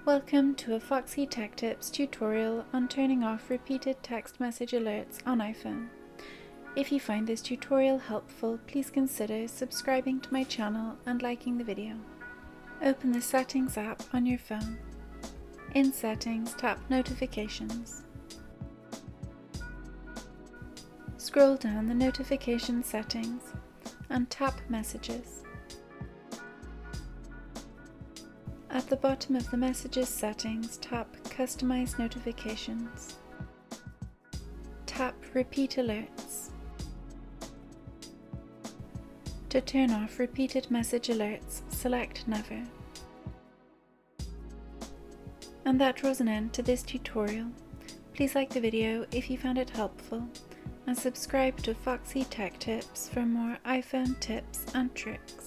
Welcome to a Foxy Tech Tips tutorial on turning off repeated text message alerts on iPhone. If you find this tutorial helpful, please consider subscribing to my channel and liking the video. Open the Settings app on your phone. In Settings, tap Notifications. Scroll down the notification settings and tap Messages. At the bottom of the Messages settings, tap Customize Notifications. Tap Repeat Alerts. To turn off repeated message alerts, select Never. And that draws an end to this tutorial. Please like the video if you found it helpful, and subscribe to Foxy Tech Tips for more iPhone tips and tricks.